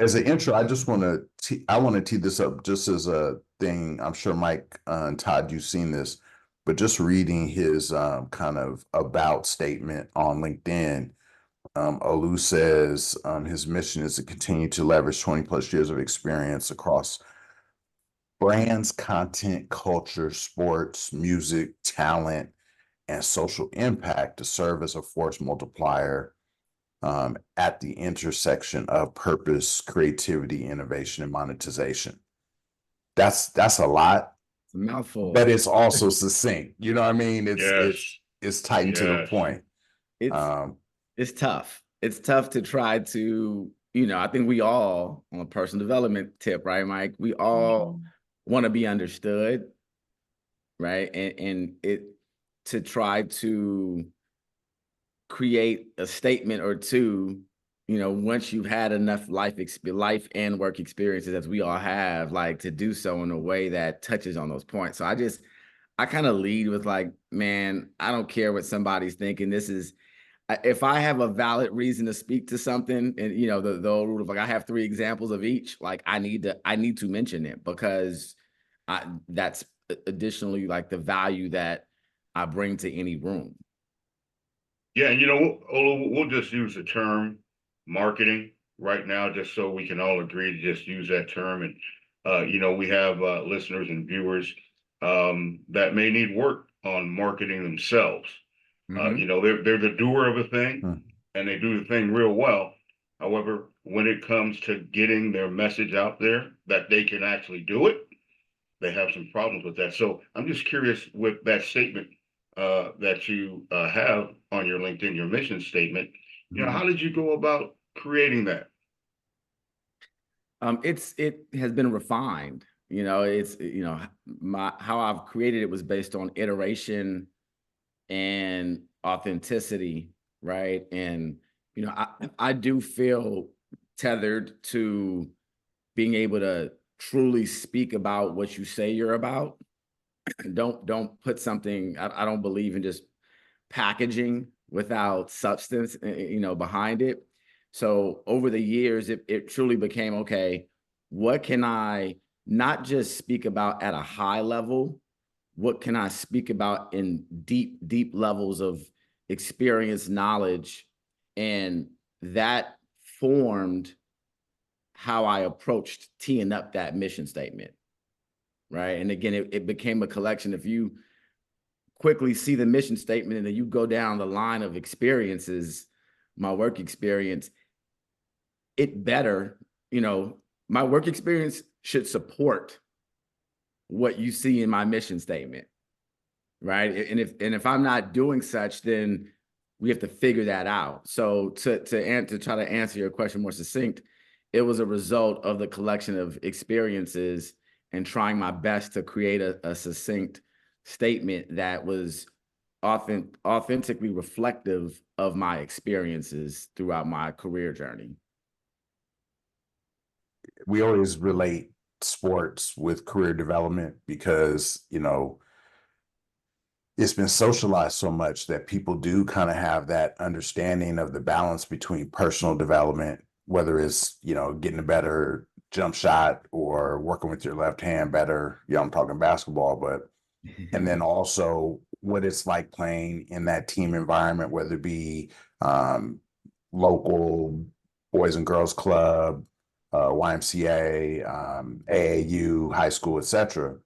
as an intro, I just want to I want to tee this up just as a thing. I'm sure Mike and Todd, you've seen this, but just reading his kind of about statement on LinkedIn, Olu says his mission is to continue to leverage 20 plus years of experience across brands, content, culture, sports, music, talent, and social impact to serve as a force multiplier at the intersection of purpose, creativity, innovation, and monetization. That's a lot, It's a mouthful, but it's also succinct. You know what I mean? It's tight and to the point. It's tough. It's tough to try to, I think we all, on a personal development tip, right, Mike? We all want to be understood, right? And it to try to create a statement or two, once you've had enough life and work experiences, as we all have, like, to do so in a way that touches on those points. So I kind of lead with, like, man, I don't care what somebody's thinking. If I have a valid reason to speak to something, and the old rule of, like, I have 3 examples of each, like, I need to mention it, because that's additionally, like, the value that I bring to any room. Yeah, and we'll just use the term marketing right now, just so we can all agree to just use that term. And we have listeners and viewers that may need work on marketing themselves. They're the doer of a thing, and they do the thing real well. However, when it comes to getting their message out there that they can actually do it, they have some problems with that. So I'm just curious, with that statement that you have on your LinkedIn, your mission statement, how did you go about creating that? It has been refined. It's how I've created it was based on iteration and authenticity, right? And I do feel tethered to being able to truly speak about what you say you're about. Don't put something. I don't believe in just packaging without substance, behind it. So over the years, it truly became, okay, what can I not just speak about at a high level? What can I speak about in deep levels of experience, knowledge? And that formed how I approached teeing up that mission statement, right? And again, it became a collection. If you quickly see the mission statement and then you go down the line of experiences, my work experience, my work experience should support what you see in my mission statement, right? And if I'm not doing such, then we have to figure that out. So to try to answer your question more succinct, it was a result of the collection of experiences and trying my best to create a succinct statement that was authentically reflective of my experiences throughout my career journey. We always relate sports with career development because, it's been socialized so much that people do kind of have that understanding of the balance between personal development, whether it's, getting a better jump shot or working with your left hand better. I'm talking basketball, but, and then also what it's like playing in that team environment, whether it be local Boys and Girls Club, YMCA, AAU, high school, etc.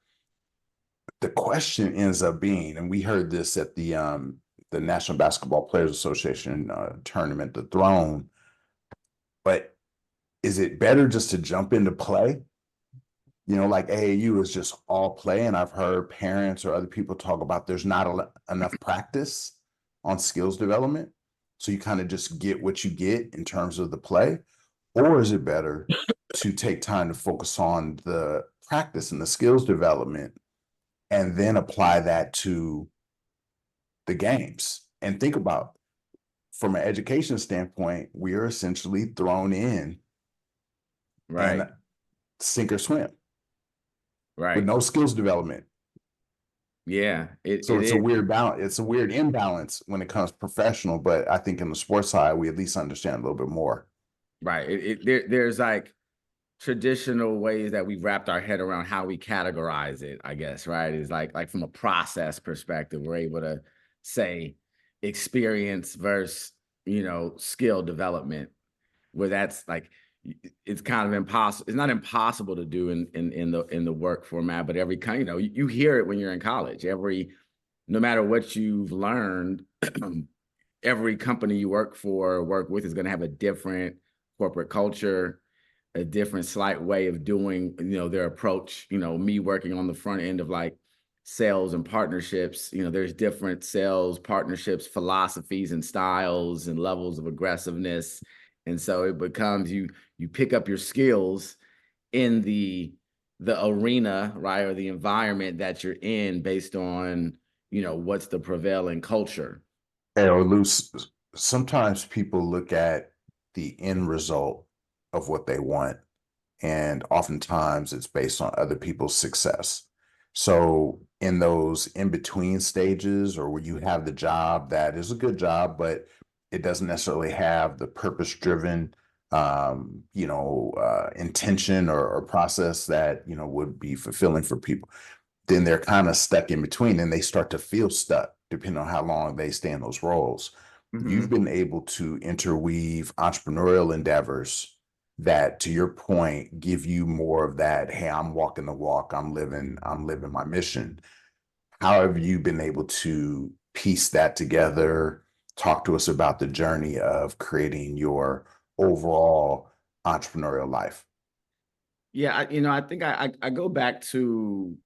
The question ends up being, and we heard this at the National Basketball Players Association tournament, the Throne, but is it better just to jump into play? Like AAU is just all play, and I've heard parents or other people talk about there's not enough practice on skills development, so you kind of just get what you get in terms of the play. Or is it better to take time to focus on the practice and the skills development and then apply that to the games? And think about, from an education standpoint, we are essentially thrown in, right, and sink or swim, right, with no skills development. Yeah. It's a weird balance. It's a weird imbalance when it comes to professional, but I think in the sports side, we at least understand a little bit more. Right. There's like traditional ways that we've wrapped our head around how we categorize it, I guess, right? Is like from a process perspective, we're able to say experience versus, skill development, where that's like it's kind of impossible. It's not impossible to do in the work format, but every kind, you hear it when you're in college. No matter what you've learned, every company you work with is going to have a different corporate culture, a different slight way of doing, their approach. Me working on the front end of like sales and partnerships, there's different sales partnerships, philosophies and styles and levels of aggressiveness. And so it becomes you pick up your skills in the arena, right, or the environment that you're in based on, what's the prevailing culture. Or loose. Sometimes people look at the end result of what they want, and oftentimes it's based on other people's success. So in those in-between stages, or where you have the job that is a good job, but it doesn't necessarily have the purpose-driven, intention or process that, would be fulfilling for people, then they're kind of stuck in between, and they start to feel stuck depending on how long they stay in those roles. You've been able to interweave entrepreneurial endeavors that, to your point, give you more of that, hey, I'm walking the walk, I'm living my mission. How have you been able to piece that together? Talk to us about the journey of creating your overall entrepreneurial life. Yeah, I think I go back to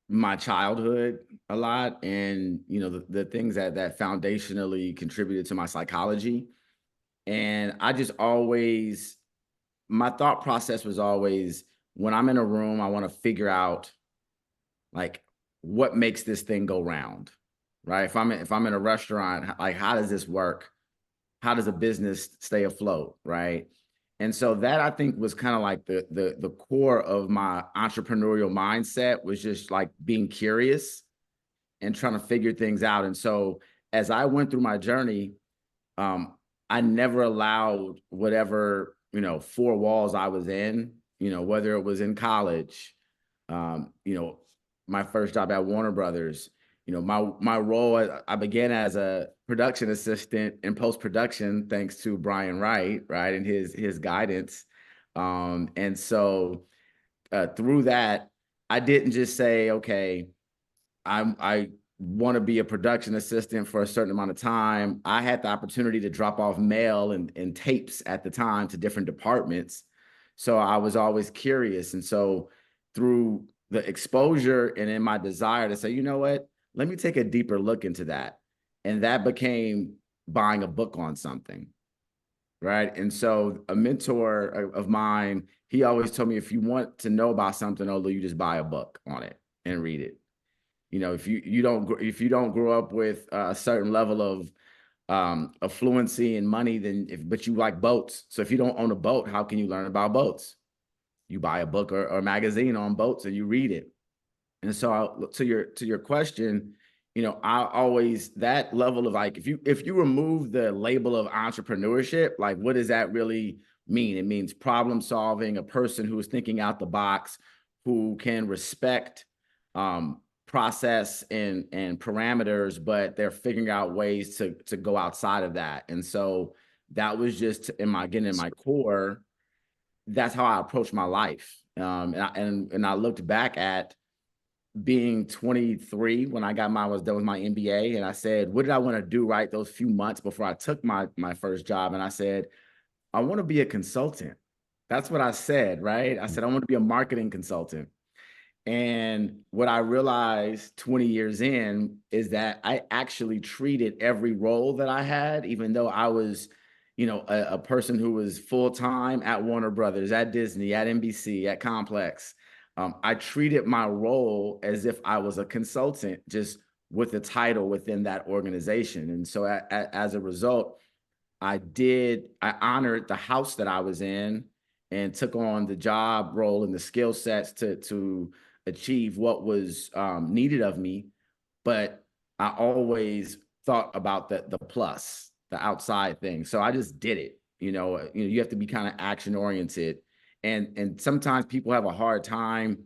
my childhood a lot, and the things that foundationally contributed to my psychology. And I just always, my thought process was always, when I'm in a room, I want to figure out like what makes this thing go round, right? If I'm in a restaurant, like, how does this work? How does a business stay afloat, right? And so that, I think, was kind of like the core of my entrepreneurial mindset, was just like being curious and trying to figure things out. And so as I went through my journey, I never allowed whatever, four walls I was in, whether it was in college, um, you know, my first job at Warner Brothers, my role, I began as a production assistant in post-production, thanks to Brian Wright, right, and his guidance. And so through that, I didn't just say, okay, I want to be a production assistant for a certain amount of time. I had the opportunity to drop off mail and tapes at the time to different departments. So I was always curious. And so through the exposure and in my desire to say, you know what, let me take a deeper look into that. And that became buying a book on something. Right. And so a mentor of mine, he always told me, if you want to know about something, Olu, you just buy a book on it and read it. If you don't grow up with a certain level of affluency and money, but you like boats. So if you don't own a boat, how can you learn about boats? You buy a book or a magazine on boats and you read it. And so to your question, I always, that level of like, if you remove the label of entrepreneurship, like, what does that really mean? It means problem solving, a person who is thinking out the box, who can respect process and parameters, but they're figuring out ways to go outside of that. And so that was just in my core. That's how I approached my life. And I looked back at being 23 when I was done with my MBA, and I said, what did I want to do, right, those few months before I took my first job? And I said, I want to be a consultant. That's what I said, right? I said, I want to be a marketing consultant. And what I realized 20 years in is that I actually treated every role that I had, even though I was, a person who was full-time at Warner Brothers, at Disney, at NBC, at Complex. I treated my role as if I was a consultant, just with a title within that organization. And so as a result, I honored the house that I was in and took on the job role and the skill sets to achieve what was needed of me. But I always thought about the plus, the outside thing. So I just did it. You have to be kind of action oriented. And sometimes people have a hard time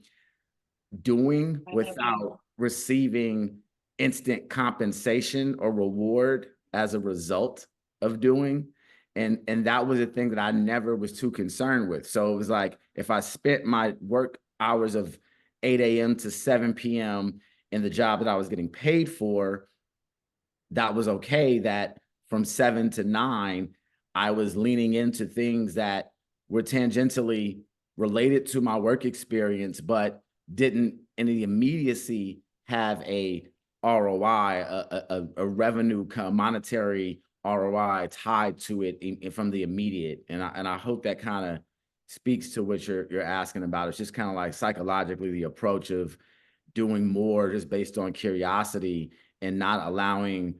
doing without receiving instant compensation or reward as a result of doing. And that was a thing that I never was too concerned with. So it was like, if I spent my work hours of 8 a.m. to 7 p.m. in the job that I was getting paid for, that was okay. That from 7 to 9, I was leaning into things that were tangentially related to my work experience, but didn't in the immediacy have a ROI, a revenue monetary ROI tied to it from the immediate. And I hope that kind of speaks to what you're asking about. It's just kind of like psychologically the approach of doing more just based on curiosity and not allowing,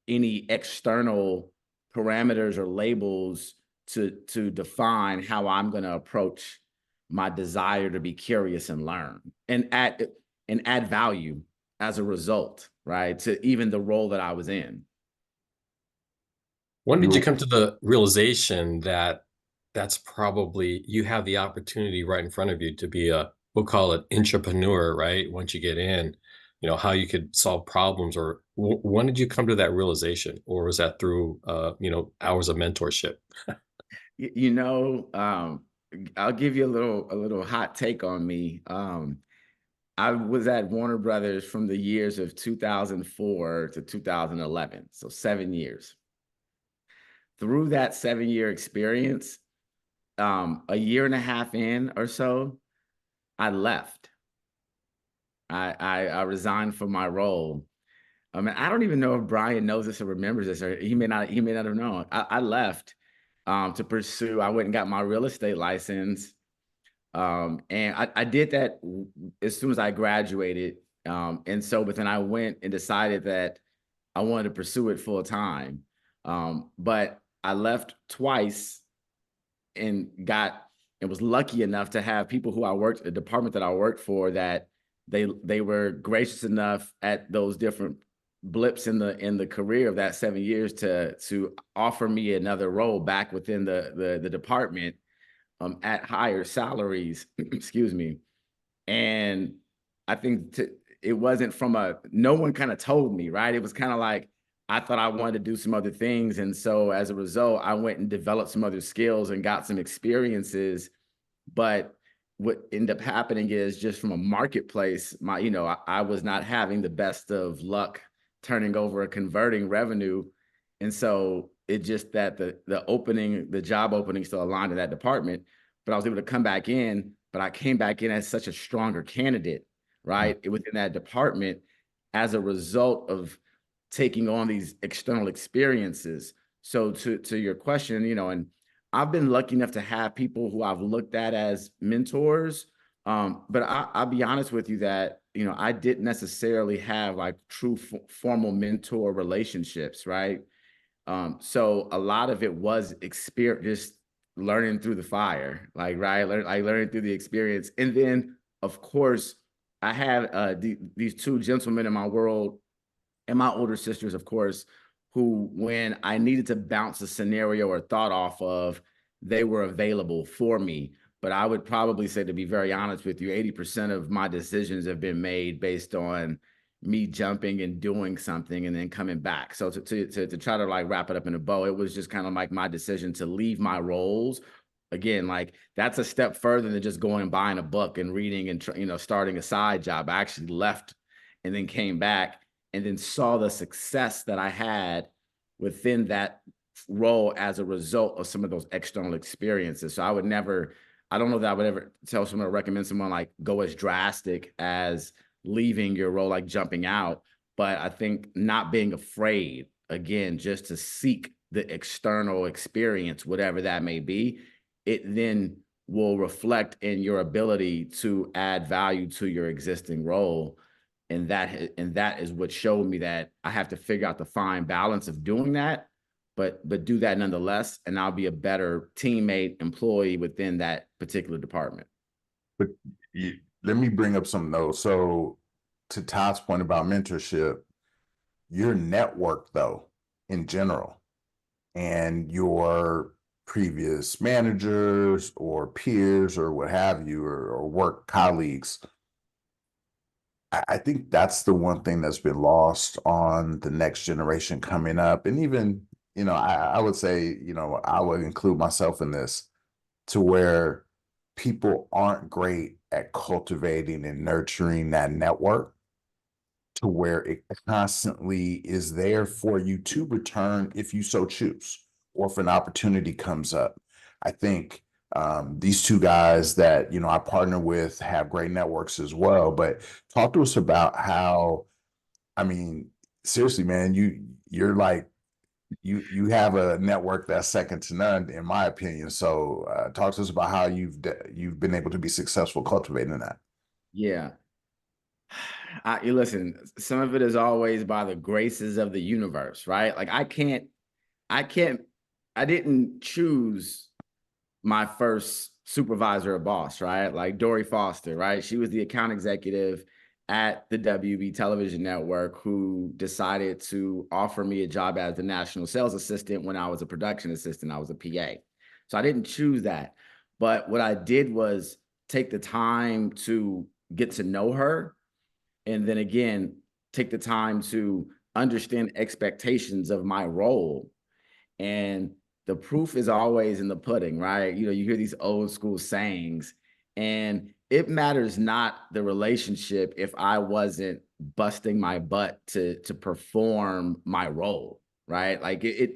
any external parameters or labels to define how I'm going to approach my desire to be curious and learn and add value as a result, right? To even the role that I was in. When did you come to the realization that that's probably, you have the opportunity right in front of you to be we'll call it entrepreneur, right? Once you get in, how you could solve problems, or when did you come to that realization? Or was that through, hours of mentorship? I'll give you a little hot take on me. I was at Warner Brothers from the years of 2004 to 2011, so 7 years. Through that 7-year experience, a year and a half in or so, I left. I resigned from my role. I mean, I don't even know if Brian knows this or remembers this, or he may not have known. I left to pursue. I went and got my real estate license. And I did that as soon as I graduated. But then I went and decided that I wanted to pursue it full time. But I left twice and was lucky enough to have people who the department that I worked for, that they were gracious enough at those different blips in the career of that 7 years to offer me another role back within the department at higher salaries, excuse me. And I think it wasn't no one kind of told me, right? It was kind of like, I thought I wanted to do some other things. And so as a result, I went and developed some other skills and got some experiences. But what ended up happening is, just from a marketplace, I was not having the best of luck turning over or converting revenue. And so it just that the job opening still aligned to that department, but I was able to come back in, but I came back in as such a stronger candidate, right? Within that department as a result of taking on these external experiences. So to your question, and I've been lucky enough to have people who I've looked at as mentors. But I'll be honest with you that, I didn't necessarily have like true formal mentor relationships, right? So a lot of it was experience, just learning through the fire, like, right? Learning through the experience. And then, of course, I had these two gentlemen in my world, and my older sisters, of course, who, when I needed to bounce a scenario or thought off of, they were available for me. But I would probably say, to be very honest with you, 80% of my decisions have been made based on me jumping and doing something and then coming back. So to try to like wrap it up in a bow, it was just kind of like my decision to leave my roles. Again, like, that's a step further than just going and buying a book and reading and starting a side job. I actually left and then came back and then saw the success that I had within that role as a result of some of those external experiences. So I don't know that I would ever tell someone or recommend someone like go as drastic as leaving your role, like jumping out. But I think not being afraid, again, just to seek the external experience, whatever that may be, it then will reflect in your ability to add value to your existing role. And that is what showed me that I have to figure out the fine balance of doing that, but do that nonetheless, and I'll be a better teammate, employee within that particular department. But let me bring up some notes. So to Todd's point about mentorship, your network, though, in general, and your previous managers or peers or what have you, or work colleagues. I think that's the one thing that's been lost on the next generation coming up. And even, I would say, I would include myself in this, to where people aren't great at cultivating and nurturing that network to where it constantly is there for you to return if you so choose, or if an opportunity comes up. I think these two guys that I partner with have great networks as well. But talk to us about how, I mean, seriously, man, you're like, you have a network that's second to none, in my opinion. So talk to us about how you've been able to be successful cultivating that. Yeah. You listen, some of it is always by the graces of the universe, right? Like I didn't choose my first supervisor or boss, right? Like Dory Foster, right? She was the account executive at the WB television network who decided to offer me a job as the national sales assistant when I was a production assistant. I was a PA. So I didn't choose that. But what I did was take the time to get to know her. And then again, take the time to understand expectations of my role. And the proof is always in the pudding, right? You hear these old school sayings, and it matters not the relationship if I wasn't busting my butt to perform my role, right? Like it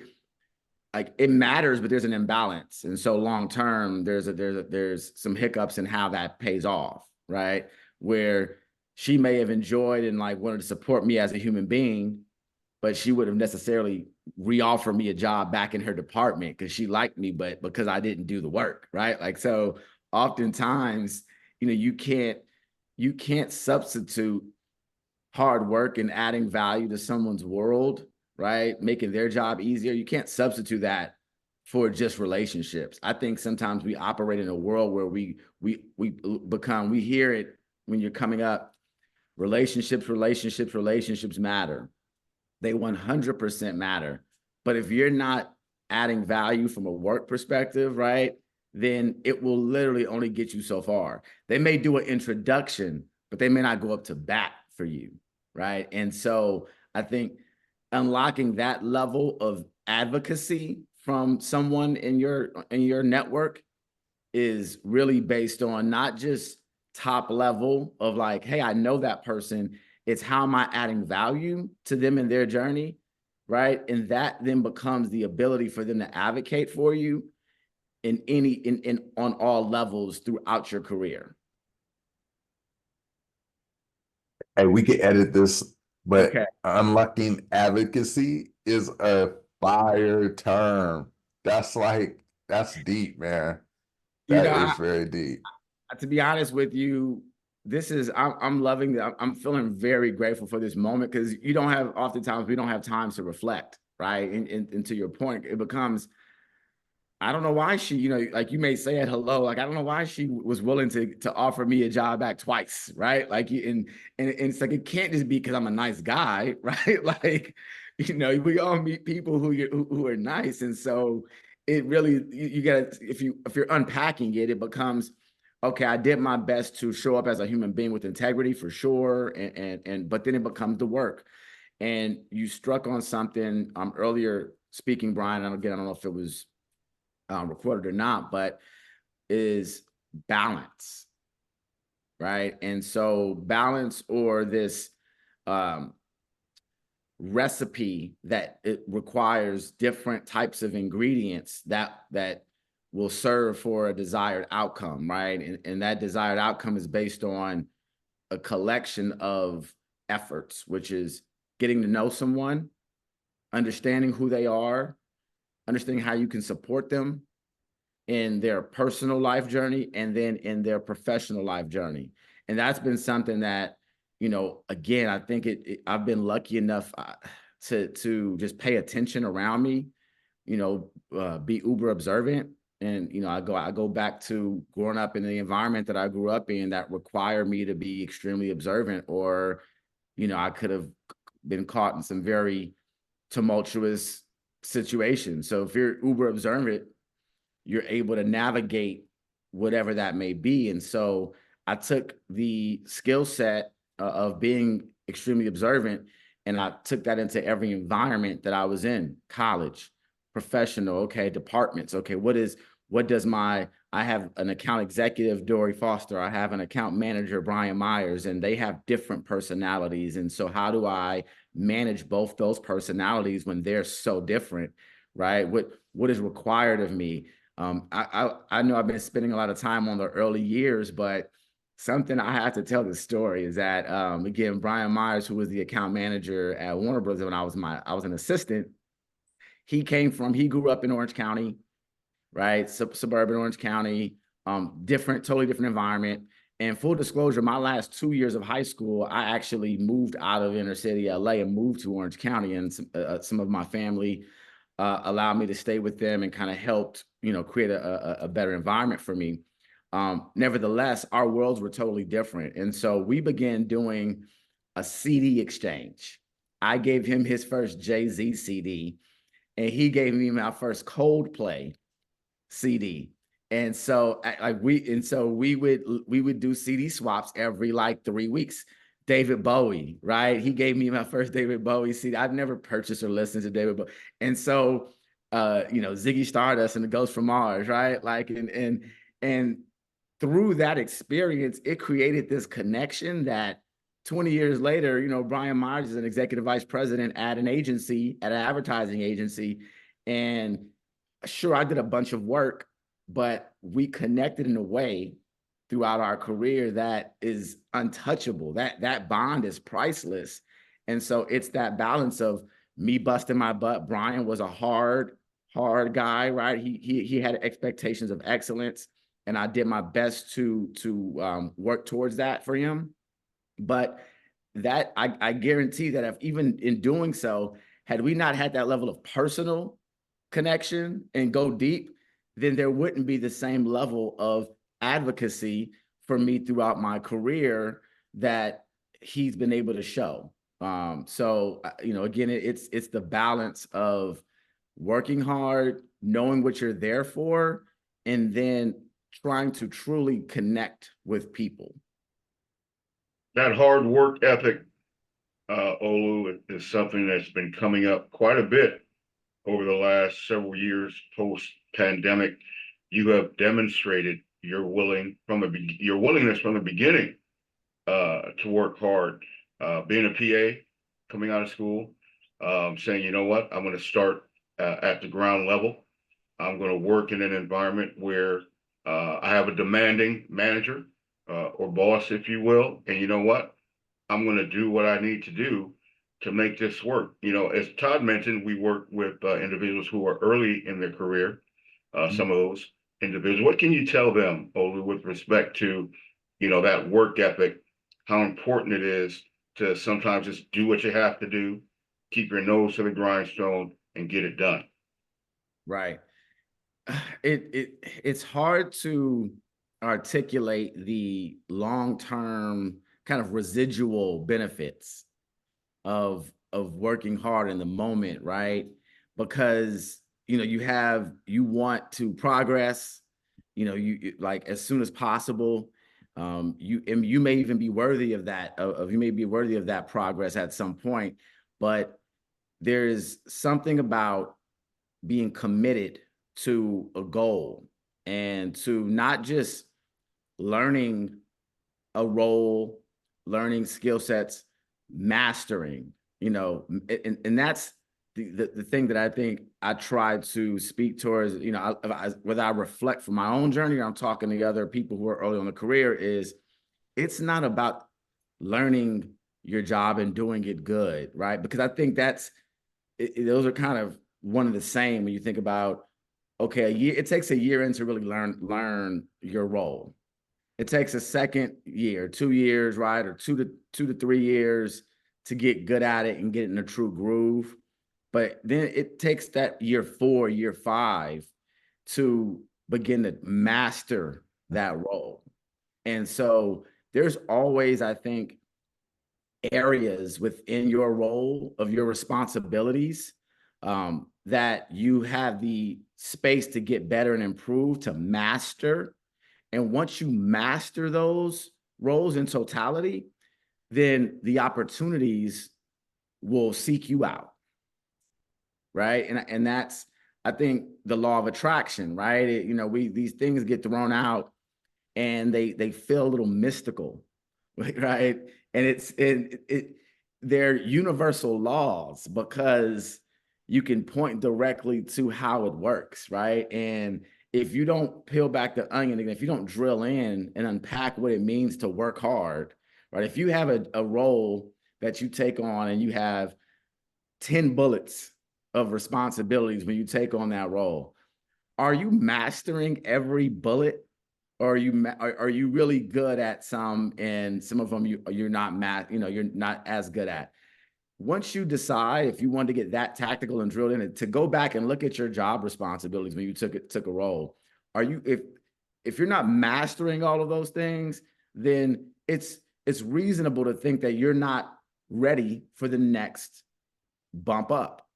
matters, but there's an imbalance. And so long term, there's some hiccups in how that pays off, right? Where she may have enjoyed and like wanted to support me as a human being, but she would have necessarily reoffer me a job back in her department because she liked me, but because I didn't do the work, right? Like, so oftentimes, you can't substitute hard work and adding value to someone's world, right? Making their job easier. You can't substitute that for just relationships. I think sometimes we operate in a world where we hear it when you're coming up, relationships matter. They 100% matter. But if you're not adding value from a work perspective, right, then it will literally only get you so far. They may do an introduction, but they may not go up to bat for you, right? And so I think unlocking that level of advocacy from someone in your network is really based on not just top level of like, hey, I know that person. It's how am I adding value to them in their journey, right? And that then becomes the ability for them to advocate for you on all levels throughout your career. Hey, we can edit this, but Okay. unlocking advocacy is a fire term. That's deep, man. That is very deep. To be honest with you, I'm loving that. I'm feeling very grateful for this moment because oftentimes we don't have time to reflect, right? And to your point, it becomes, I don't know why she, like you may say it, hello, like, I don't know why she was willing to offer me a job back twice, right? Like, and it's like, it can't just be because I'm a nice guy, right? Like, we all meet people who are nice. And so it really, you gotta, if you're unpacking it, it becomes, okay, I did my best to show up as a human being with integrity for sure. But then it becomes the work. And you struck on something earlier speaking, Brian, and again, I don't know if it was recorded or not, but is balance, right? And so balance, or this recipe that it requires different types of ingredients that will serve for a desired outcome, right? And that desired outcome is based on a collection of efforts, which is getting to know someone, understanding who they are, understanding how you can support them in their personal life journey and then in their professional life journey. And that's been something that, again, I think I've been lucky enough to just pay attention around me, be uber observant. And, I go back to growing up in the environment that I grew up in that required me to be extremely observant, or, I could have been caught in some very tumultuous situations. So if you're uber observant, you're able to navigate whatever that may be. And so I took the skill set of being extremely observant, and I took that into every environment that I was in: college, professional, okay, departments. Okay, I have an account executive, Dory Foster. I have an account manager, Brian Myers, and they have different personalities. And so how do I manage both those personalities when they're so different, right? What is required of me? I know I've been spending a lot of time on the early years, but something I have to tell this story is that, again, Brian Myers, who was the account manager at Warner Bros. When I was an assistant, he grew up in Orange County, right? Suburban Orange County, totally different environment. And full disclosure, my last 2 years of high school, I actually moved out of inner city LA and moved to Orange County. And some of my family allowed me to stay with them and kind of helped, create a better environment for me. Nevertheless, our worlds were totally different. And so we began doing a CD exchange. I gave him his first Jay-Z CD, and he gave me my first Coldplay CD. And so we would do CD swaps every like 3 weeks. David Bowie, right? He gave me my first David Bowie CD. I've never purchased or listened to David Bowie. And so Ziggy Stardust and the Ghost from Mars, right? Like and through that experience, it created this connection that 20 years later, Brian Myers is an executive vice president at an advertising agency. And sure, I did a bunch of work, but we connected in a way throughout our career that is untouchable. That bond is priceless. And so it's that balance of me busting my butt. Brian was a hard guy, right? He had expectations of excellence, and I did my best to work towards that for him. But that I guarantee that if even in doing so, had we not had that level of personal connection and go deep, then there wouldn't be the same level of advocacy for me throughout my career that he's been able to show. So again, it's the balance of working hard, knowing what you're there for, and then trying to truly connect with people. That hard work ethic, Olu, is something that's been coming up quite a bit over the last several years post-pandemic. You have demonstrated your willingness from the beginning to work hard, being a PA, coming out of school, saying, you know what, I'm going to start at the ground level. I'm going to work in an environment where I have a demanding manager or boss, if you will. And you know what? I'm going to do what I need to do to make this work. As Todd mentioned, we work with individuals who are early in their career, some of those individuals. What can you tell them, Olu, with respect to, that work ethic, how important it is to sometimes just do what you have to do, keep your nose to the grindstone, and get it done? Right. It's hard to articulate the long-term kind of residual benefits of working hard in the moment, right? Because you want to progress, you like as soon as possible. You may even be worthy of that. You may be worthy of that progress at some point, but there's something about being committed to a goal and to not just learning a role, learning skill sets, mastering, and that's the thing that I think I try to speak towards, whether I reflect from my own journey or I'm talking to other people who are early on the career, is it's not about learning your job and doing it good, right? Because I think those are kind of one of the same when you think about, okay, it takes a year in to really learn your role. It takes a second year, 2 years, right? Or 2 to 3 years to get good at it and get in a true groove. But then it takes that year 4, year 5 to begin to master that role. And so there's always, I think, areas within your role of your responsibilities that you have the space to get better and improve, to master. And once you master those roles in totality, then the opportunities will seek you out. Right. And that's, I think, the law of attraction, right? These things get thrown out and they feel a little mystical, right? And they're universal laws because you can point directly to how it works, right? And if you don't peel back the onion, and if you don't drill in and unpack what it means to work hard, right? If you have a role that you take on and you have 10 bullets of responsibilities when you take on that role, are you mastering every bullet? Or are you really good at some, and some of them you're not you're not as good at? Once you decide if you want to get that tactical and drilled in it, to go back and look at your job responsibilities when you took a role, if you're not mastering all of those things, then it's reasonable to think that you're not ready for the next bump up.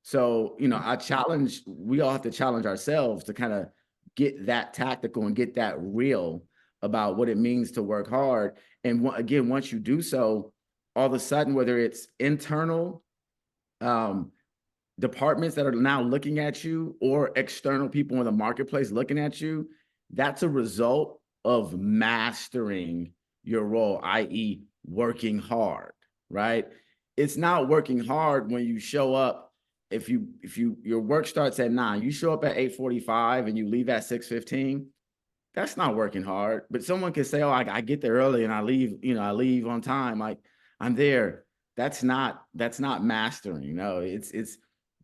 So, we all have to challenge ourselves to kind of get that tactical and get that real about what it means to work hard. And again, once you do so, all of a sudden, whether it's internal departments that are now looking at you or external people in the marketplace looking at you, that's a result of mastering your role, i.e. working hard, right? It's not working hard when you show up. If your work starts at 9, you show up at 8:45 and you leave at 6:15, that's not working hard. But someone can say, oh, I get there early and I leave on time. Like, I'm there. That's not mastering. No, it's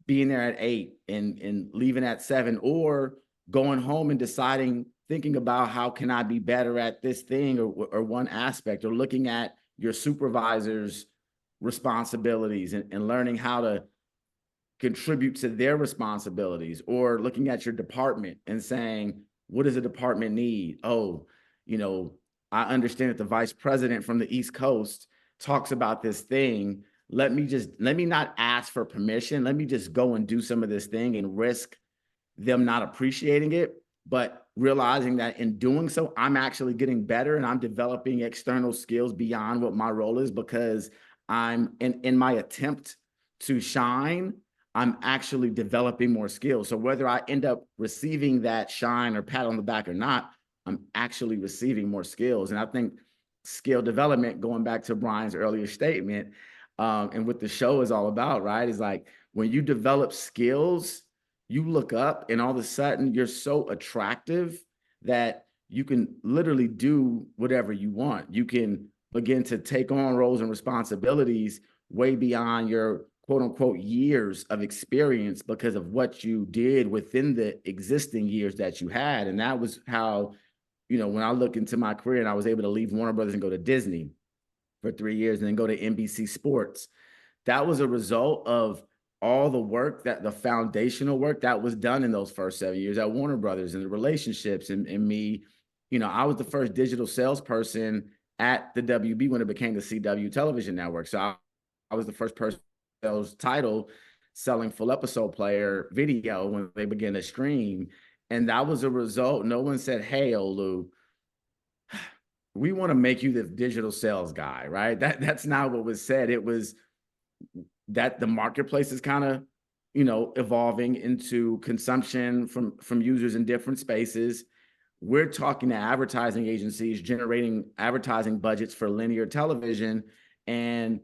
being there at 8 and leaving at 7, or going home and thinking about how can I be better at this thing or one aspect, or looking at your supervisor's responsibilities and learning how to contribute to their responsibilities, or looking at your department and saying, what does the department need? Oh, I understand that the vice president from the East Coast talks about this thing. Let me not ask for permission. Let me just go and do some of this thing and risk them not appreciating it, but realizing that in doing so, I'm actually getting better and I'm developing external skills beyond what my role is, because I'm in my attempt to shine, I'm actually developing more skills. So whether I end up receiving that shine or pat on the back or not, I'm actually receiving more skills. And I think skill development, going back to Brian's earlier statement, and what the show is all about, right, is like when you develop skills, you look up and all of a sudden you're so attractive that you can literally do whatever you want. You can begin to take on roles and responsibilities way beyond your quote unquote years of experience because of what you did within the existing years that you had. And that was how, when I look into my career and I was able to leave Warner Brothers and go to Disney for 3 years and then go to NBC Sports, that was a result of all the work, that the foundational work that was done in those first 7 years at Warner Brothers, and the relationships and me, I was the first digital salesperson at the WB when it became the CW television network. So I was the first person title selling full episode player video when they began to stream. And that was a result. No one said, hey, Olu, we want to make you the digital sales guy, right? That's not what was said. It was that the marketplace is kind of, evolving into consumption from users in different spaces. We're talking to advertising agencies, generating advertising budgets for linear television, and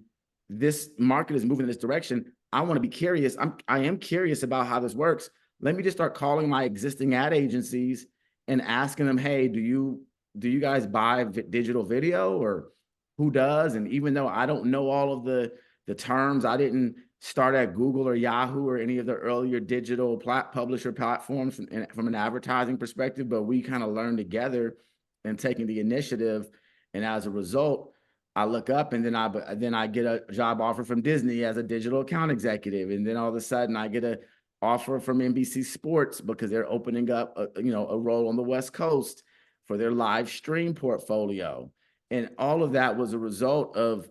this market is moving in this direction. I want to be curious. I am curious about how this works. Let me just start calling my existing ad agencies and asking them, hey, do you guys buy digital video, or who does? And even though I don't know all of the terms, I didn't start at Google or Yahoo or any of the earlier digital publisher platforms from an advertising perspective, but we kind of learned together and taking the initiative. And as a result, I look up and then I get a job offer from Disney as a digital account executive. And then all of a sudden I get an offer from NBC Sports because they're opening up a role on the West Coast for their live stream portfolio. And all of that was a result of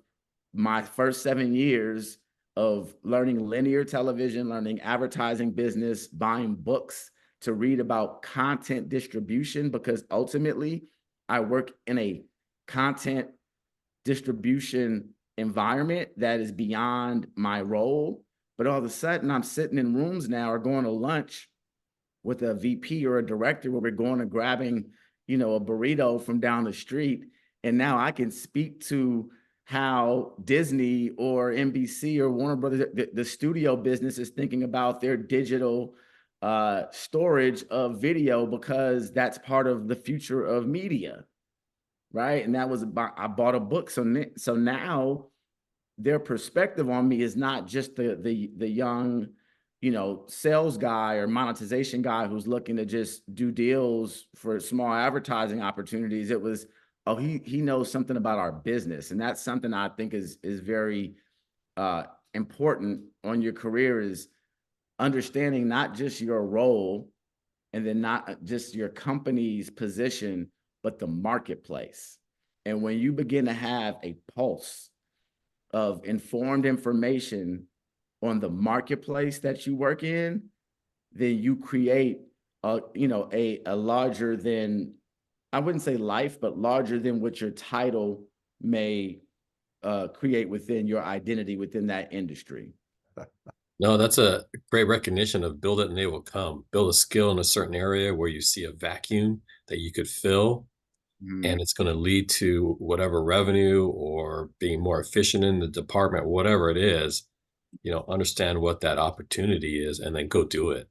my first 7 years of learning linear television, learning advertising business, buying books to read about content distribution, because ultimately I work in a content distribution environment that is beyond my role. But all of a sudden I'm sitting in rooms now or going to lunch with a VP or a director where we're going and grabbing, a burrito from down the street. And now I can speak to how Disney or NBC or Warner Brothers, the studio business, is thinking about their digital storage of video, because that's part of the future of media, right? And that was I bought a book. So now their perspective on me is not just the young, sales guy or monetization guy who's looking to just do deals for small advertising opportunities. It was, oh, he knows something about our business. And that's something I think is very important on your career, is understanding not just your role and then not just your company's position, but the marketplace. And when you begin to have a pulse of informed information on the marketplace that you work in, then you create a larger than, I wouldn't say life, but larger than what your title may create within your identity within that industry. No, that's a great recognition of build it and they will come. Build a skill in a certain area where you see a vacuum that you could fill, and it's going to lead to whatever revenue or being more efficient in the department, whatever it is. Understand what that opportunity is and then go do it.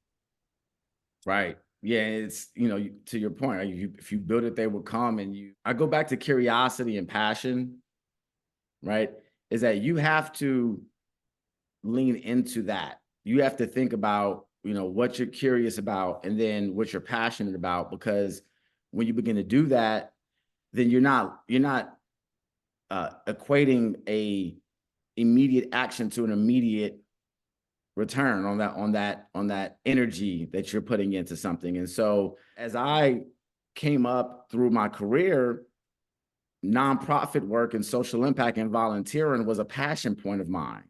Right. Yeah. It's, to your point, if you build it, they will come. And I go back to curiosity and passion, right? Is that you have to lean into that. You have to think about, what you're curious about and then what you're passionate about, because when you begin to do that, then you're not equating a immediate action to an immediate return on that energy that you're putting into something. And so as I came up through my career, nonprofit work and social impact and volunteering was a passion point of mine,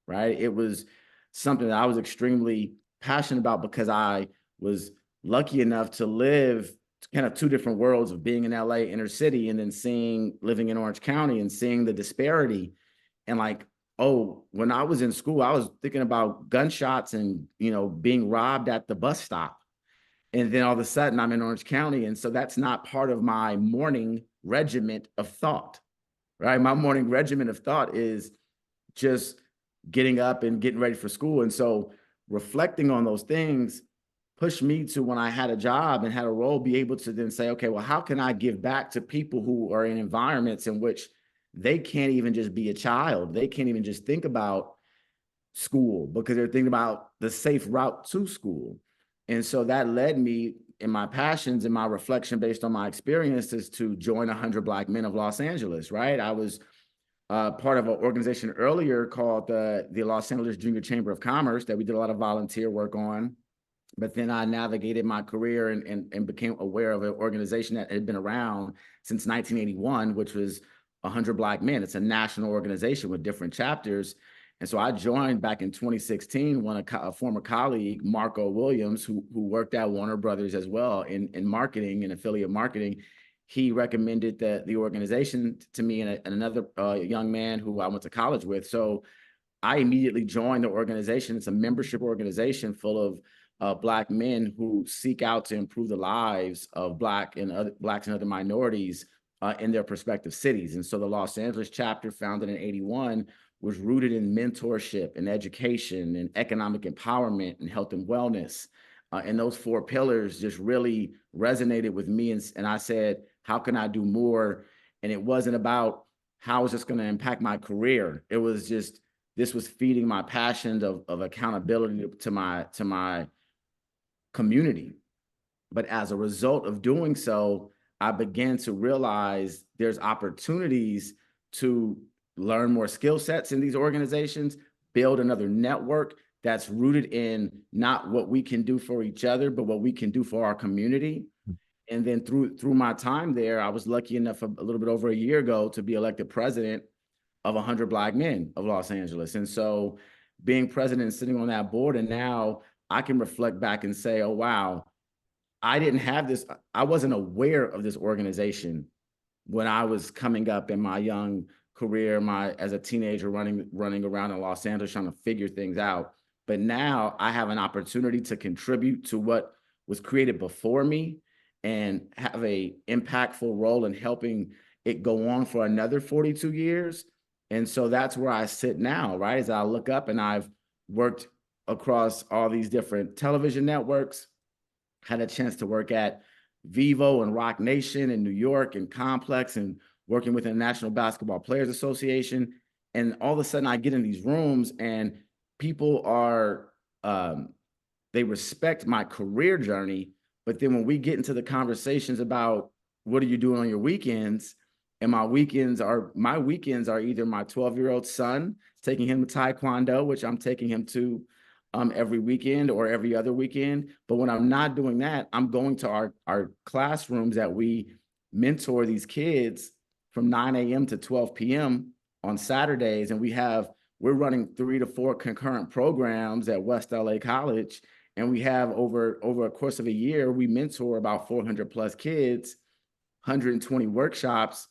right? It was something that I was extremely passionate about, because I was lucky enough to live kind of two different worlds of being in LA inner city and then living in Orange County and seeing the disparity. And when I was in school, I was thinking about gunshots and, being robbed at the bus stop. And then all of a sudden I'm in Orange County. And so that's not part of my morning regiment of thought, right? My morning regiment of thought is just getting up and getting ready for school. And so reflecting on those things pushed me to, when I had a job and had a role, be able to then say, okay, well, how can I give back to people who are in environments in which they can't even just be a child? They can't even just think about school because they're thinking about the safe route to school. And so that led me in my passions and my reflection based on my experiences to join 100 Black Men of Los Angeles, right? I was part of an organization earlier called the Los Angeles Junior Chamber of Commerce that we did a lot of volunteer work on. But then I navigated my career and became aware of an organization that had been around since 1981, which was 100 Black Men. It's a national organization with different chapters. And so I joined back in 2016 when a former colleague, Marco Williams, who worked at Warner Brothers as well in marketing and affiliate marketing, he recommended the organization to me and another young man who I went to college with. So I immediately joined the organization. It's a membership organization full of Black men who seek out to improve the lives of Blacks and other minorities in their respective cities. And so the Los Angeles chapter, founded in '81, was rooted in mentorship and education and economic empowerment and health and wellness. And those four pillars just really resonated with me. And I said, how can I do more? And it wasn't about how is this going to impact my career. It was just, this was feeding my passion of accountability to my community. But as a result of doing so, I began to realize there's opportunities to learn more skill sets in these organizations, build another network that's rooted in not what we can do for each other, but what we can do for our community. And then through my time there, I was lucky enough a little bit over a year ago to be elected president of 100 Black Men of Los Angeles. And so being president and sitting on that board. And now I can reflect back and say, oh, wow, I didn't have this. I wasn't aware of this organization when I was coming up in my young career, as a teenager running around in Los Angeles trying to figure things out. But now I have an opportunity to contribute to what was created before me and have a impactful role in helping it go on for another 42 years. And so that's where I sit now, right? As I look up, and I've worked across all these different television networks, had a chance to work at Vivo and Rock Nation in New York and Complex, and working with the National Basketball Players Association. And all of a sudden I get in these rooms and people are, they respect my career journey. But then when we get into the conversations about what are you doing on your weekends, and my weekends are either my 12-year-old son, taking him to Taekwondo, which I'm taking him to every weekend or every other weekend. But when I'm not doing that, I'm going to our classrooms that we mentor these kids from 9 a.m. to 12 p.m. on Saturdays. And we're running 3 to 4 concurrent programs at West LA College. And we have over a course of a year, we mentor about 400 plus kids, 120 workshops,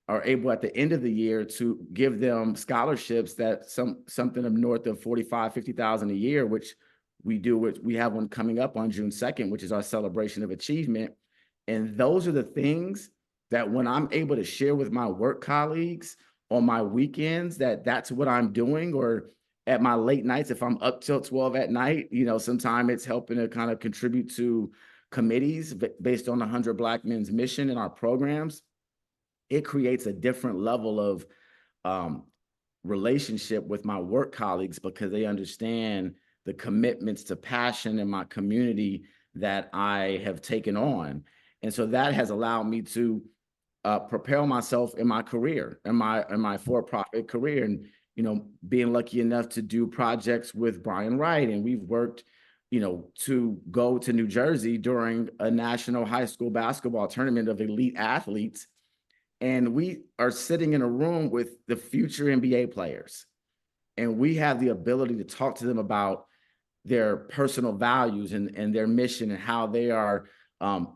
are able at the end of the year to give them scholarships that something of north of 45, 50,000 a year, which we do. We have one coming up on June 2nd, which is our celebration of achievement. And those are the things that when I'm able to share with my work colleagues on my weekends, that's what I'm doing, or at my late nights, if I'm up till 12 at night, sometimes it's helping to kind of contribute to committees based on the 100 Black Men's mission in our programs. It creates a different level of relationship with my work colleagues, because they understand the commitments to passion in my community that I have taken on. And so that has allowed me to propel myself in my career, in my for-profit career. And, being lucky enough to do projects with Brian Wright. And we've worked, to go to New Jersey during a national high school basketball tournament of elite athletes. And we are sitting in a room with the future NBA players. And we have the ability to talk to them about their personal values and their mission, and how they are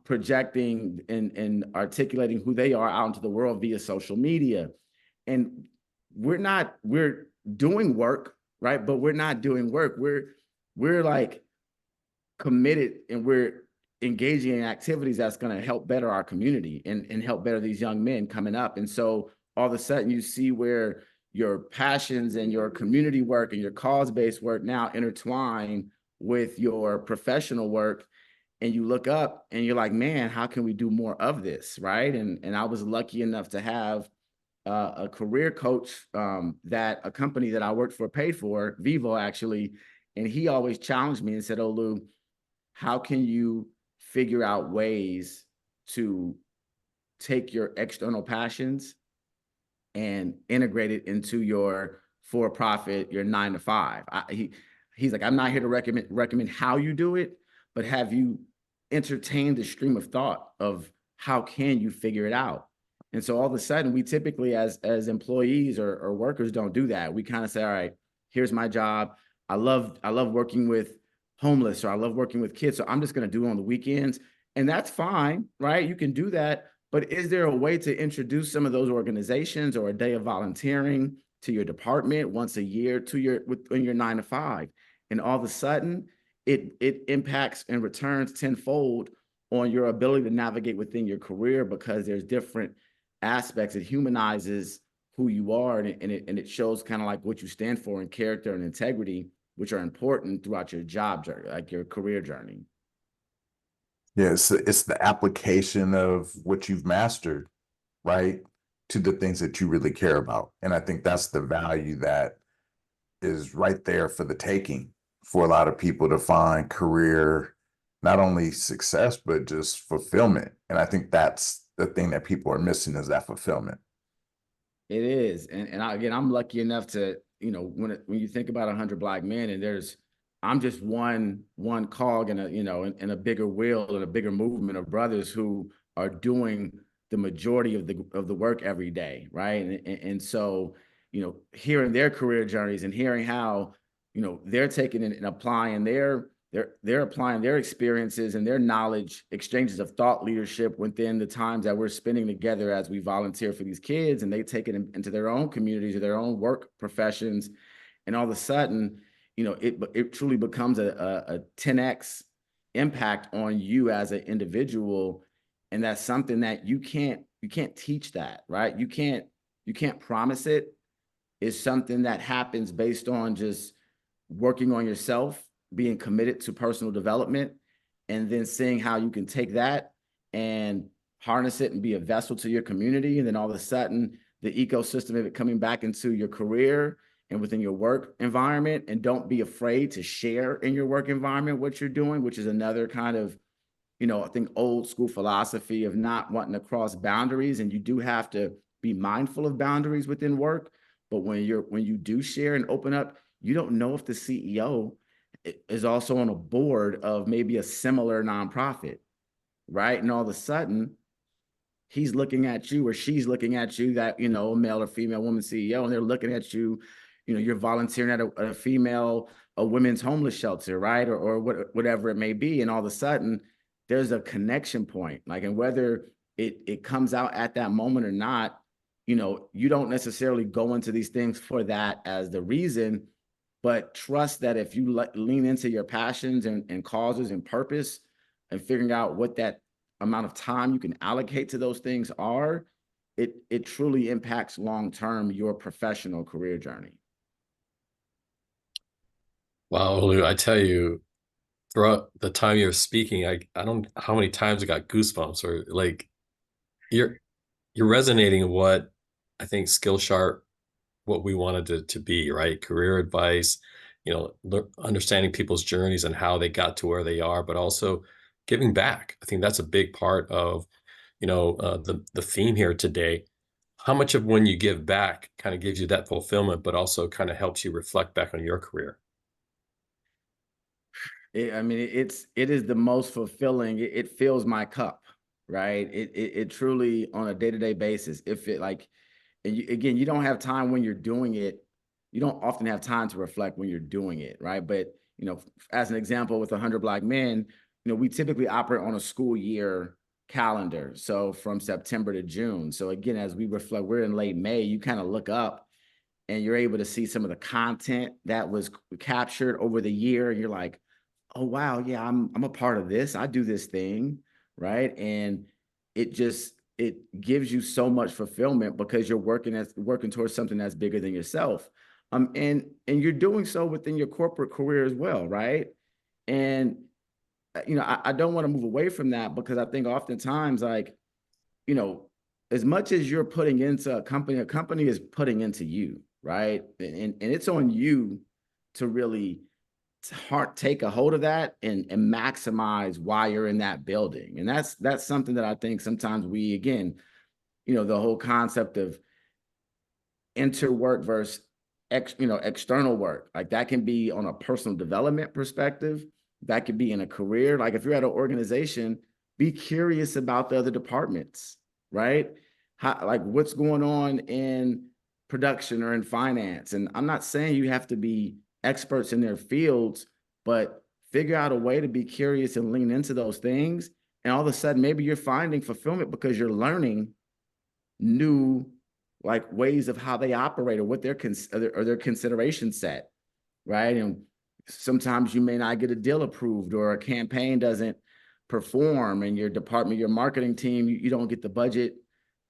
projecting and articulating who they are out into the world via social media. And we're doing work, right? But we're not doing work. We're like committed, and we're engaging in activities that's going to help better our community and help better these young men coming up. And so all of a sudden you see where your passions and your community work and your cause-based work now intertwine with your professional work. And you look up and you're like, man, how can we do more of this, right? And I was lucky enough to have a career coach that a company that I worked for paid for, Vivo actually, and he always challenged me and said, Olu, how can you figure out ways to take your external passions and integrate it into your for-profit, your 9 to 5? He's like, I'm not here to recommend how you do it, but have you entertained the stream of thought of how can you figure it out? And so all of a sudden, we typically as employees or workers don't do that. We kind of say, all right, here's my job. I love working with homeless, or I love working with kids, so I'm just going to do it on the weekends. And that's fine, right? You can do that. But is there a way to introduce some of those organizations or a day of volunteering to your department once a year to your 9 to 5? And all of a sudden, it impacts and returns tenfold on your ability to navigate within your career, because there's different aspects. It humanizes who you are, and it shows kind of like what you stand for in character and integrity, which are important throughout your job journey, like your career journey. Yes, it's the application of what you've mastered, right, to the things that you really care about. And I think that's the value that is right there for the taking for a lot of people to find career, not only success, but just fulfillment. And I think that's the thing that people are missing, is that fulfillment. It is. And again, I'm lucky enough to, when you think about 100 Black men, and I'm just one cog in a bigger wheel and a bigger movement of brothers who are doing the majority of the work every day, right? And so, hearing their career journeys and hearing how they're taking it and applying they're applying their experiences and their knowledge, exchanges of thought leadership within the times that we're spending together as we volunteer for these kids, and they take it into their own communities or their own work professions. And all of a sudden, it truly becomes a 10x impact on you as an individual. And that's something that you can't teach that, right? You can't promise it. It's something that happens based on just working on yourself, being committed to personal development, and then seeing how you can take that and harness it and be a vessel to your community. And then all of a sudden, the ecosystem of it coming back into your career and within your work environment. And don't be afraid to share in your work environment what you're doing, which is another kind of, I think old school philosophy of not wanting to cross boundaries. And you do have to be mindful of boundaries within work. But when you do share and open up, you don't know if the CEO is also on a board of maybe a similar nonprofit, right? And all of a sudden, he's looking at you or she's looking at you, that, a male or female woman CEO, and they're looking at you, you're volunteering at a women's homeless shelter, right? Or whatever it may be. And all of a sudden, there's a connection point, and whether it comes out at that moment or not, you don't necessarily go into these things for that as the reason, but trust that if you lean into your passions and causes and purpose and figuring out what that amount of time you can allocate to those things are, it truly impacts long-term your professional career journey. Wow, Olu, I tell you, throughout the time you're speaking, I don't know how many times I got goosebumps, or you're resonating what I think SkillSharp, what we wanted to be, right? Career advice, understanding people's journeys and how they got to where they are, but also giving back. I think that's a big part of, the theme here today. How much of when you give back kind of gives you that fulfillment, but also kind of helps you reflect back on your career? It is the most fulfilling. It fills my cup, right? It truly, on a day-to-day basis, and again, you don't have time when you're doing it. You don't often have time to reflect when you're doing it, right? But, as an example, with 100 Black Men, we typically operate on a school year calendar. So from September to June. So again, as we reflect, we're in late May, you kind of look up and you're able to see some of the content that was captured over the year. And you're like, oh, wow, yeah, I'm a part of this. I do this thing, right? And it gives you so much fulfillment because you're working towards something that's bigger than yourself. And you're doing so within your corporate career as well, right? And I don't want to move away from that, because I think oftentimes, as much as you're putting into a company is putting into you, right? And it's on you to really take a hold of that and maximize why you're in that building. And that's something that I think sometimes we, again, the whole concept of interwork versus external work, that can be on a personal development perspective. That could be in a career. If you're at an organization, be curious about the other departments, right? What's going on in production or in finance. And I'm not saying you have to be experts in their fields, but figure out a way to be curious and lean into those things. And all of a sudden, maybe you're finding fulfillment because you're learning new ways of how they operate or what their consideration set, right? And sometimes you may not get a deal approved, or a campaign doesn't perform, and your department, your marketing team, you don't get the budget,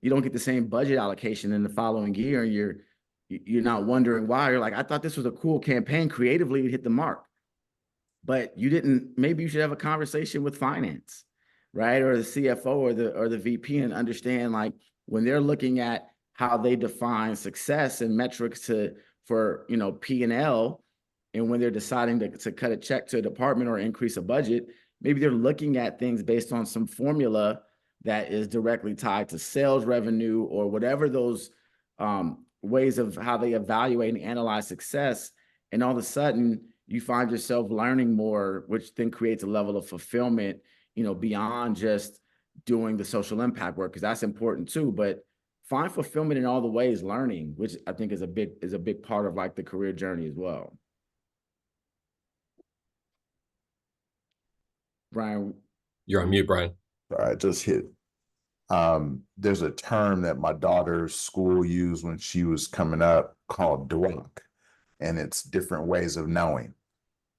you don't get the same budget allocation in the following year, and you're not wondering why. You're like, I thought this was a cool campaign, creatively it hit the mark, but you didn't. Maybe you should have a conversation with finance, right? Or the CFO or the VP, and understand when they're looking at how they define success and metrics for P&L, and when they're deciding to cut a check to a department or increase a budget, maybe they're looking at things based on some formula that is directly tied to sales revenue or whatever those ways of how they evaluate and analyze success. And all of a sudden, you find yourself learning more, which then creates a level of fulfillment, beyond just doing the social impact work, because that's important too. But find fulfillment in all the ways learning, which I think is a big part of the career journey as well. Brian. You're on mute, Brian. All right, just hit. There's a term that my daughter's school used when she was coming up called DWOC, and it's different ways of knowing.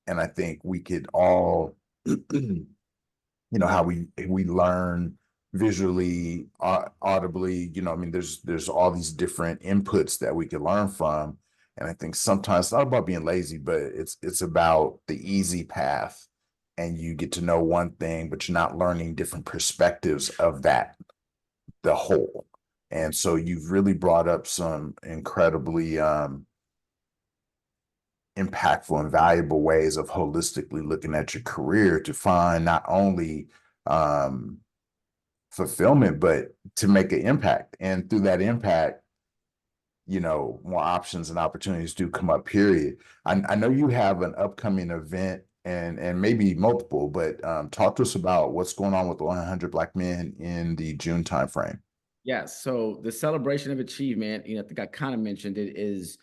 And I think we could all, how we learn visually, audibly, I mean, there's all these different inputs that we can learn from. And I think sometimes it's not about being lazy, but it's about the easy path. And you get to know one thing, but you're not learning different perspectives of that, the whole. And so you've really brought up some incredibly impactful and valuable ways of holistically looking at your career to find not only fulfillment, but to make an impact. And through that impact, more options and opportunities do come up, period. I know you have an upcoming event and maybe multiple, but talk to us about what's going on with 100 Black men in the June timeframe. Yes. So the celebration of achievement, I think I kind of mentioned it, is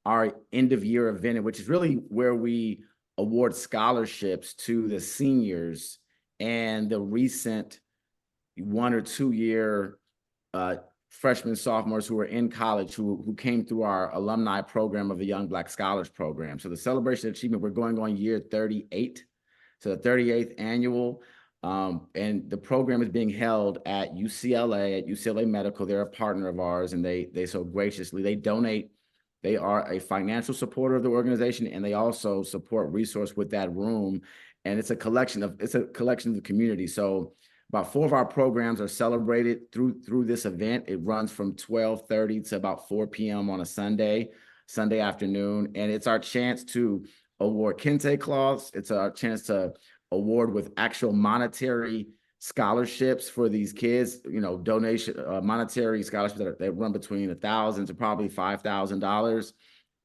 our end of year event, which is really where we award scholarships to the seniors and the recent 1 or 2 year freshmen, sophomores who are in college who came through our alumni program of the Young Black Scholars Program. So the celebration of achievement, we're going on year 38, so the 38th annual. And the program is being held at UCLA Medical. They're a partner of ours, and they so graciously, they donate. They are a financial supporter of the organization, and they also support resource with that room. And it's a collection of the community. So about 4 of our programs are celebrated through this event. It runs from 12:30 to about 4 p.m. on a Sunday afternoon. And it's our chance to award kente cloths. It's our chance to award with actual monetary scholarships for these kids, donation, monetary scholarships that run between $1,000 to probably $5,000.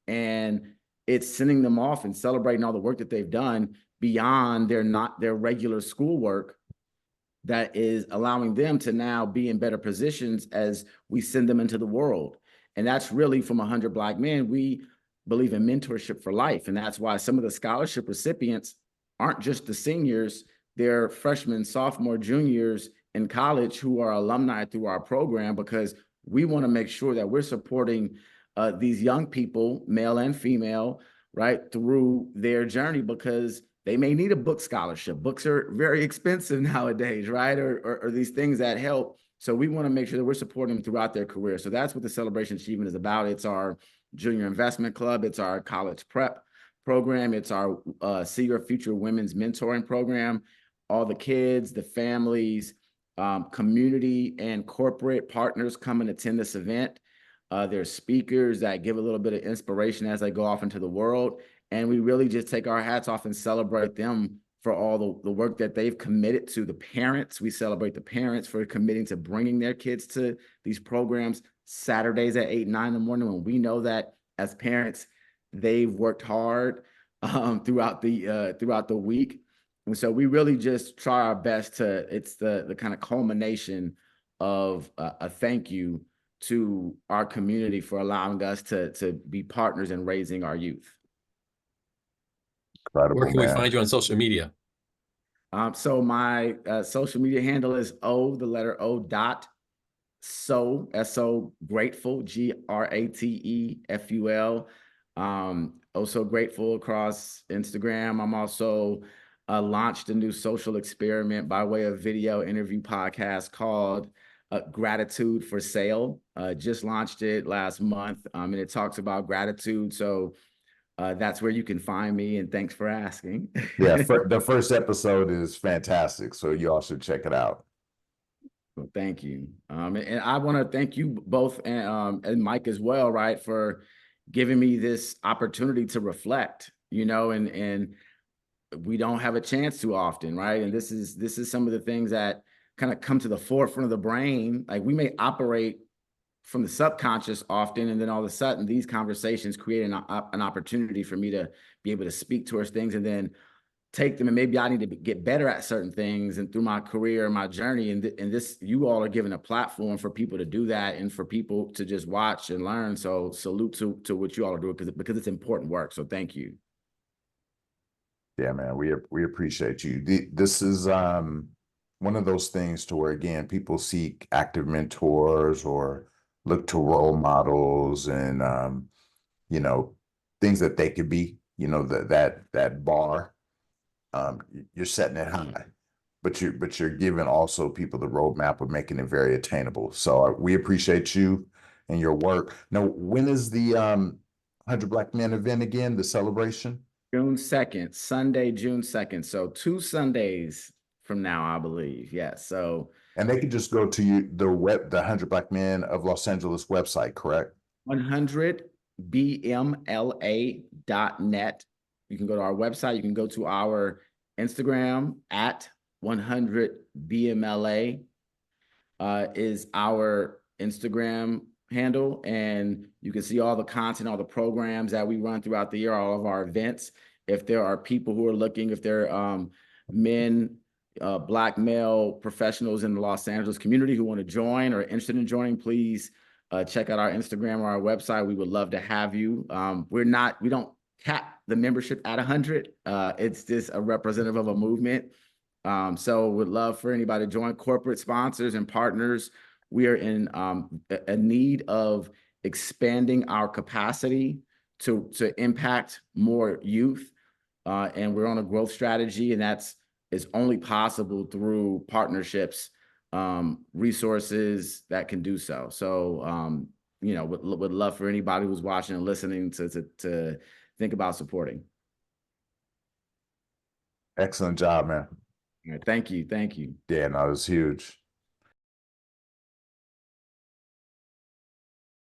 And it's sending them off and celebrating all the work that they've done beyond their regular schoolwork, that is allowing them to now be in better positions as we send them into the world. And that's really, from 100 Black men, we believe in mentorship for life. And that's why some of the scholarship recipients aren't just the seniors, they're freshmen, sophomore, juniors in college who are alumni through our program, because we want to make sure that we're supporting these young people, male and female, right, through their journey, because they may need a book scholarship. Books are very expensive nowadays, right? Or these things that help. So we want to make sure that we're supporting them throughout their career. So that's what the Celebration Achievement is about. It's our Junior Investment Club. It's our college prep program. It's our See Your Future Women's Mentoring Program. All the kids, the families, community and corporate partners come and attend this event. There's speakers that give a little bit of inspiration as they go off into the world. And we really just take our hats off and celebrate them for all the work that they've committed to. The parents, we celebrate the parents for committing to bringing their kids to these programs Saturdays at 8, 9 in the morning, when we know that as parents, they've worked hard throughout the week. And so we really just try our best to, it's the kind of culmination of a thank you to our community for allowing us to be partners in raising our youth. Incredible, Where can we man. find you on social media? So my social media handle is the letter O dot so, S-O grateful, GRATEFUL. Also grateful across Instagram. I'm also launched a new social experiment by way of video interview podcast called Gratitude for Sale. Just launched it last month, and it talks about gratitude. So that's where you can find me, and thanks for asking. Yeah, the first episode is fantastic, so you all should check it out. Well, thank you. And I want to thank you both and Mike as well, right, for giving me this opportunity to reflect, and we don't have a chance too often, right? And this is some of the things that kind of come to the forefront of the brain. Like, we may operate from the subconscious often, and then all of a sudden these conversations create an opportunity for me to be able to speak towards things and then take them, and maybe I need to get better at certain things, and through my career and my journey, and this, you all are giving a platform for people to do that and for people to just watch and learn. So salute to what you all are doing, because it's important work. So thank you. Yeah, man, we appreciate you. This is one of those things to where, again, people seek active mentors or look to role models and you know, things that they could be, you know, that bar. You're setting it high, but you're giving also people the roadmap of making it very attainable. So we appreciate you and your work. Now, when is the 100 Black Men event again, the celebration? June 2nd, Sunday, June 2nd. So 2 Sundays from now, I believe. Yes. So, And they can just go to the 100 Black Men of Los Angeles website, correct? 100bmla.net. You can go to our website. You can go to our Instagram at 100bmla is our Instagram handle, and you can see all the content, all the programs that we run throughout the year, all of our events. If there are people who are looking, if they're men, Black male professionals in the Los Angeles community who want to join or interested in joining, please check out our Instagram or our website. We would love to have you. We don't cap the membership at 100. It's just a representative of a movement. So would love for anybody to join. Corporate sponsors and partners. We are in a need of expanding our capacity to impact more youth. And we're on a growth strategy, and is only possible through partnerships, resources that can do so. So, you know, would love for anybody who's watching and listening to think about supporting. Excellent job, man. All right, thank you. Thank you. Yeah, no, it was huge.